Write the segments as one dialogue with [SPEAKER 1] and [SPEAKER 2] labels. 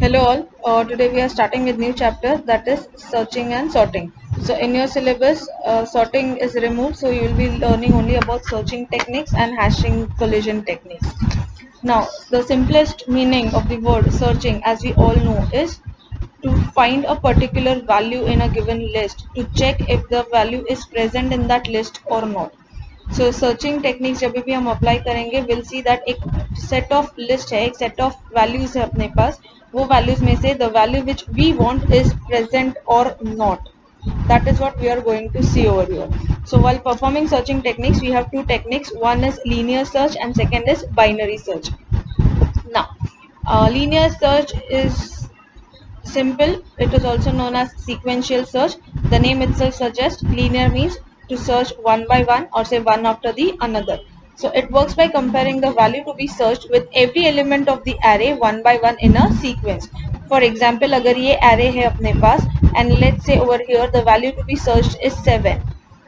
[SPEAKER 1] Hello all. Today we are starting with new chapter, that is searching and sorting. So in your syllabus, sorting is removed, so you will be learning only about searching techniques and hashing collision techniques. Now, the simplest meaning of the word searching, as we all know, is to find a particular value in a given list to check if the value is present in that list or not. So searching techniques जब भी हम apply करेंगे will see that एक set of list है, एक set of values है अपने पास. वो वैल्यूज में से the value which we want is present और not. That is what we are going to see over here. So while performing searching techniques, we have two techniques. One is linear search and second is binary search. Now, linear search is simple. It is also known as sequential search. The name itself suggests linear means to search one by one or say one after the another. So it works by comparing the value to be searched with every element of the array one by one in a sequence. For example, अगर ये array है अपने पास and let's say over here the value to be searched is 7.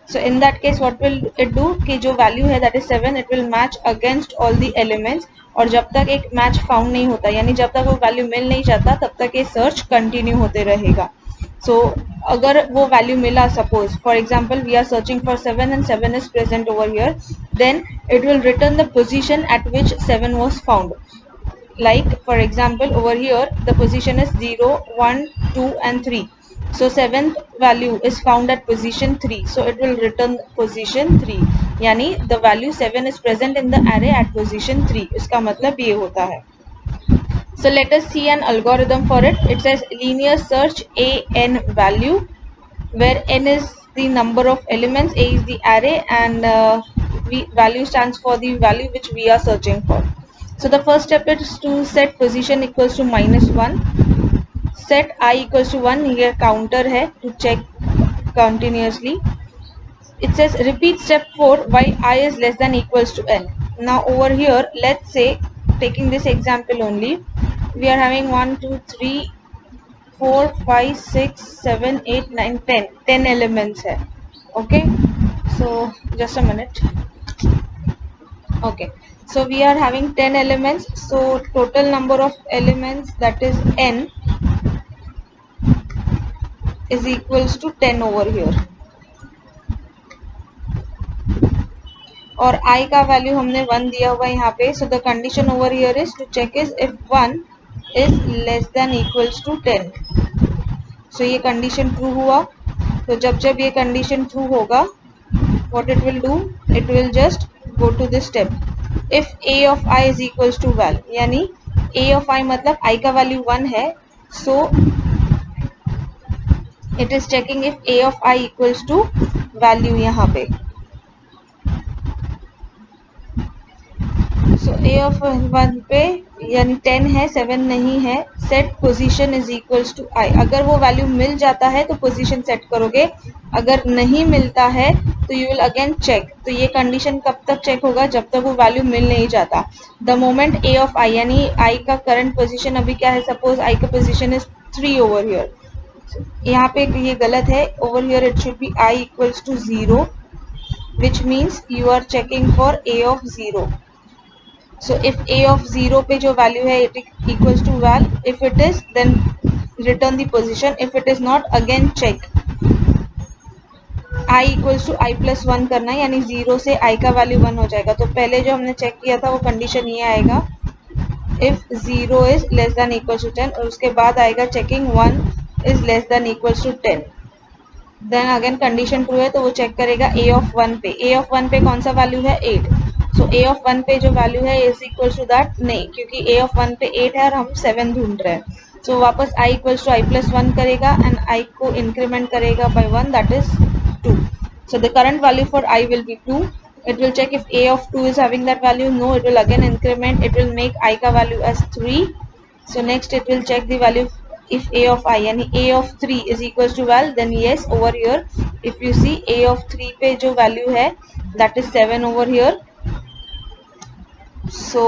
[SPEAKER 1] So in that case what will it do कि जो value है that is 7 it will match against all the elements. और जब तक एक मैच फाउंड नहीं होता यानी जब तक वो वैल्यू मिल नहीं जाता तब तक ये सर्च कंटिन्यू होते रहेगा. सो अगर वो वैल्यू मिला suppose for example we are searching for 7 and 7 is present over here, then it will return the position at which 7 was found. Like for example over here the position is 0 1 2 and 3. So seventh value is found at position 3, so it will return position 3. यानी the value 7 is present in the array at position 3. इसका मतलब ये होता है. So let us see an algorithm for it. It says linear search a n value, where n is the number of elements, a is the array, and value stands for the value which we are searching for. So the first step is to set position equals to -1. Set I equals to 1. Here counter है to check continuously. It says repeat step 4 while I is less than equals to n. Now over here let's say taking this example only, we are having 1 2 3 4 5 6 7 8 9 10 10 elements hai. Okay, so just a minute. Okay, so we are having 10 elements, so total number of elements that is n is equals to 10 over here. और i का value हमने 1 दिया हुआ है यहाँ पे. So the condition over here is to check is if 1 is less than equals to 10. So ये condition true हुआ. तो जब जब ये कंडीशन ट्रू होगा what it will do, it will just go to this step if a of i is equals to val. यानी a of i मतलब i का वैल्यू 1 है, सो it is checking if a of i equals to value यहाँ पे. सो ए of 1 पे यानी 10 है 7 नहीं है. Set position is equals to i. अगर वो वैल्यू मिल जाता है तो पोजीशन सेट करोगे, अगर नहीं मिलता है तो यू विल अगेन चेक. तो ये कंडीशन कब तक चेक होगा, जब तक वो वैल्यू मिल नहीं जाता. द मोमेंट ए ऑफ आई यानी आई का करंट पोजीशन अभी क्या है, सपोज आई का पोजीशन इज 3 ओवर हियर. यहाँ पे ये गलत है, over here it should be i equals to 0 which means you are checking for a of 0. So if a of 0 पे जो value है it equals to val, if it is then return the position, if it is not again check. I equals to I plus 1 करना है यानी 0 से I का value 1 हो जाएगा. तो पहले जो हमने चेक किया था वो कंडीशन ये आएगा if 0 is less than equals to 10 और उसके बाद आएगा checking 1 is less than equals to 10. Then again condition true है तो वो चेक करेगा a ऑफ 1 पे. a ऑफ 1 पे कौन सा वैल्यू है 8. सो a ऑफ 1 पे जो वैल्यू है इज इक्वल टू दैट नहीं, क्योंकि a ऑफ 1 पे 8 है और हम 7 ढूंढ रहे हैं. सो वापस i equals to i plus 1 करेगा एंड i को इंक्रीमेंट करेगा by 1 that is 2. So the current value for i will be 2. It will check if a of 2 is having that value. No, it will again increment. It will make I का value as 3. So next it will check the value if a of I यानी a of 3 is equals to val, then yes over here if you see a of 3 पे जो value है that is 7 over here. So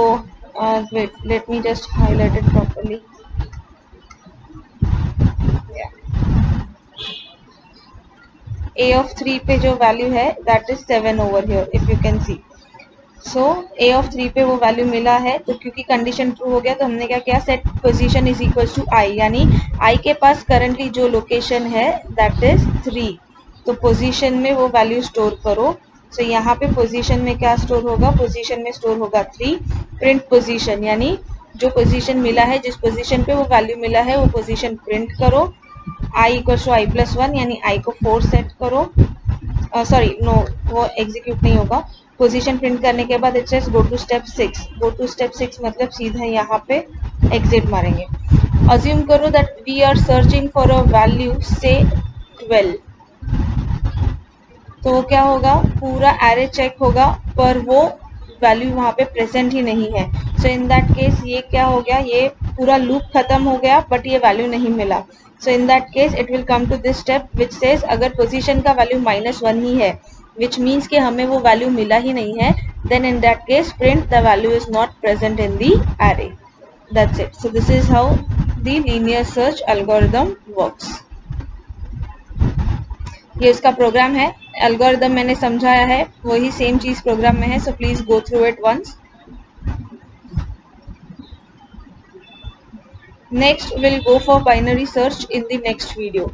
[SPEAKER 1] wait, let me just highlight it properly. A of 3 पे जो value है that is 7 over here if you can see. So A of 3 पे वो value मिला है, तो क्योंकि कंडीशन ट्रू हो गया तो हमने क्या किया, set position is equal to i, यानी आई के पास करंटली जो लोकेशन है दैट इज 3, तो पोजीशन में वो वैल्यू स्टोर करो। सो यहाँ पे पोजीशन में क्या स्टोर होगा, पोजीशन में स्टोर होगा 3, प्रिंट पोजीशन, यानी जो पोजीशन मिला है, जिस पोजीशन पे वो वैल्यू मिला है वो पोजीशन प्रिंट करो। I equal to i plus 1, यानी आई को 4 सेट करो, सॉरी नो, वो एग्जीक्यूट नहीं होगा। पोजीशन प्रिंट करने के बाद it says go to step 6, go to step 6 मतलब सीधा यहाँ पे एग्जिट मारेंगे। अज्यूम करो that we are searching for a value say 12, तो क्या होगा, पूरा एरे चेक होगा पर वो वैल्यू वहाँ पे प्रेजेंट ही नहीं है। सो इन दैट केस ये क्या हो गया, ये पूरा लूप खत्म हो गया बट ये वैल्यू नहीं मिला। So in that case it will come to this step which says अगर पोजीशन का वैल्यू -1 ही है, विच मीन्स कि हमें वो वैल्यू मिला ही नहीं है, then in that case print the value is not present in the array. That's it. So this is how the linear search algorithm works. ये इसका प्रोग्राम है, एल्गोरिदम मैंने समझाया है वही सेम चीज प्रोग्राम में है, so please go through it once. Next will go for binary search in the next video.